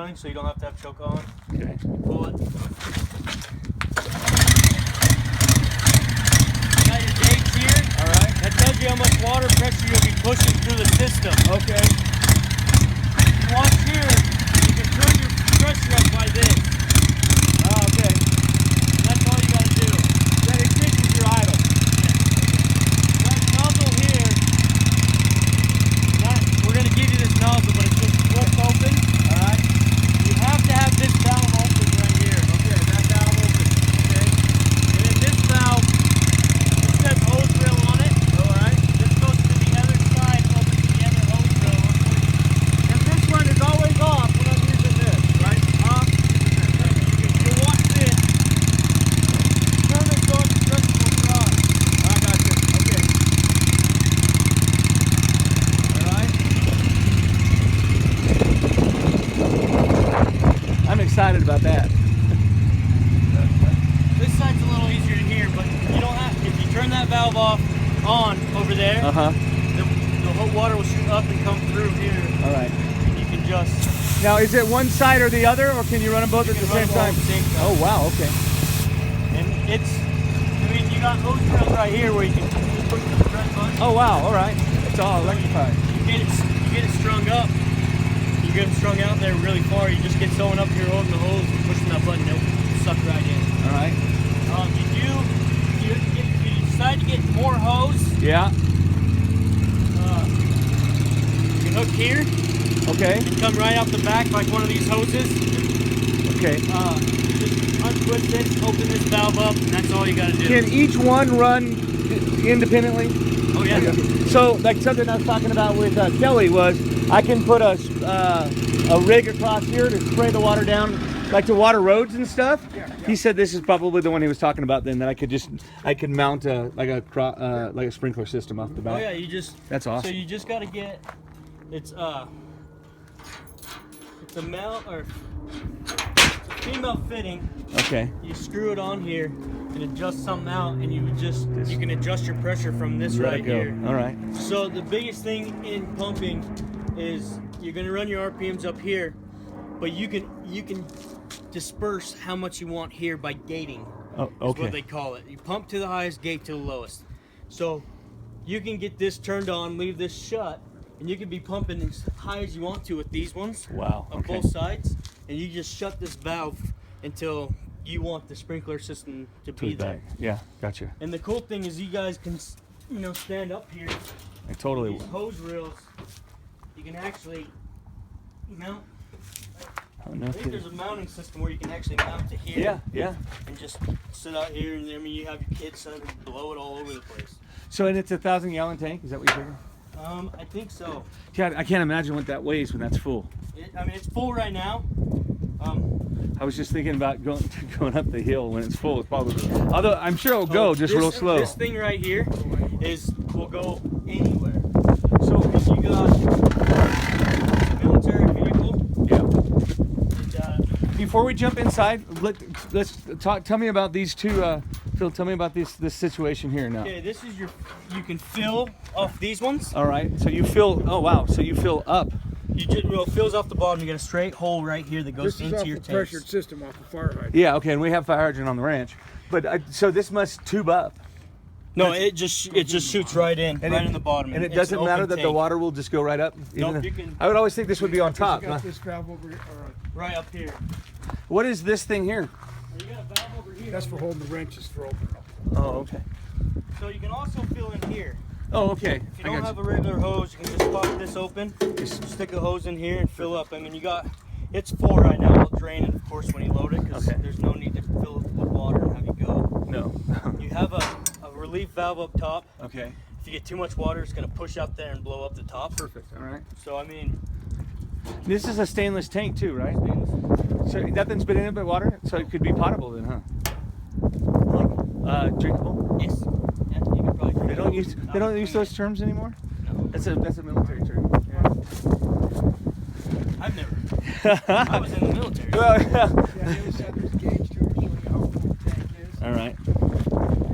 running, so you don't have to have choke on. Okay. Pull it. Got your gauge here. All right. That tells you how much water pressure you'll be pushing through the system. Okay. You watch here, you can turn your pressure up by this. Oh, okay. And that's all you gotta do. That increases your idle. That nozzle here, we're gonna give you this nozzle, but it's just flips open. All right. You have to have this valve open right here. Okay, that valve open. Okay. And then this valve, it says hose reel on it. All right. This goes to the other side over to the other hose reel. And this one is always off when I'm using this, right? Off. You watch this. Turn it so it's stretchable across. I got you. Okay. All right. I'm excited about that. This side's a little easier to hear, but you don't have. If you turn that valve off on over there, the hot water will shoot up and come through here. All right. And you can just. Now, is it one side or the other, or can you run them both You at the can run same them all time? at the same time. Oh, wow. Okay. And it's. I mean, you got hose rails right here where you can push the red button. Oh, wow. All right. It's all electrified. You get it strung up. You get them strung out there really far. You just get someone up here holding the hose and pushing that button. It'll suck right in. All right. If you decide to get more hose, Yeah. you can hook here Okay. and come right out the back like one of these hoses. Okay. Just untwist it, open this valve up, and that's all you gotta do. Can each one run independently? Oh yeah. So, like something I was talking about with Kelly was, I can put a rig across here to spray the water down, like to water roads and stuff. Yeah. He said this is probably the one he was talking about. Then that I could mount like a sprinkler system off the back. Oh yeah, you just. That's awesome. So you just gotta get. It's a male or female fitting. Okay. You screw it on here and adjust something out, and you can adjust your pressure from this Let right it go. here. All right. So the biggest thing in pumping is you're gonna run your RPMs up here, but you can disperse how much you want here by gating. Oh, Is okay. what they call it. You pump to the highest, gate to the lowest. So you can get this turned on, leave this shut, and you can be pumping as high as you want to with these ones. Wow. On Okay. both sides, and you just shut this valve until you want the sprinkler system to be there. Yeah. Gotcha. And the cool thing is you guys can, stand up here. I totally. These hose reels, you can actually mount. Oh, no I think kidding. there's a mounting system where you can actually mount to here. Yeah. Yeah. And just sit out here, and I mean, you have your kids set and blow it all over the place. So, and it's a 1,000-gallon tank. Is that what you're figuring? I think so. Yeah. I can't imagine what that weighs when that's full. It's full right now. I was just thinking about going up the hill when it's full. It's probably, although I'm sure it'll go just real slow. This thing right here will go anywhere. So if you got a military vehicle, Yeah. Before we jump inside, let's talk. Tell me about these two. Phil, tell me about this situation here now. okay, this is you can fill off these ones. All right. So you fill. Oh wow. So you fill up. It fills off the bottom. You got a straight hole right here that goes This is into off your the tanks. pressured system off the fire hydrant. Yeah. Okay. And we have fire hydrant on the ranch, but so this must tube up. No, it just shoots right in, And in the bottom. And it It's doesn't an matter open that the tank. water will just go right up. Nope, Even you can- I would always think this would be on top. You got this valve over here. right up here. What is this thing here? You got a valve over here. That's for holding the wrenches for open. Oh, okay. So you can also fill in here. Oh, okay. If you don't have a regular hose, you can just pop this open, just stick a hose in here and fill up. I mean, it's full right now. It'll drain it, of course, when you load it, because Okay. there's no need to fill it with water and have you go. No. You have a relief valve up top. Okay. If you get too much water, it's going to push up there and blow up the top. Perfect. All right. So, I mean, This is a stainless tank too, right? So nothing's been in it but water, so it could be potable then, huh? Drinkable. yes. Yeah, you can probably drink They don't it. use those terms anymore. No, That's a military term. I've never. I was in the military. Well, Yeah, the other side there's a gauge to it, show you how full the tank is. all right.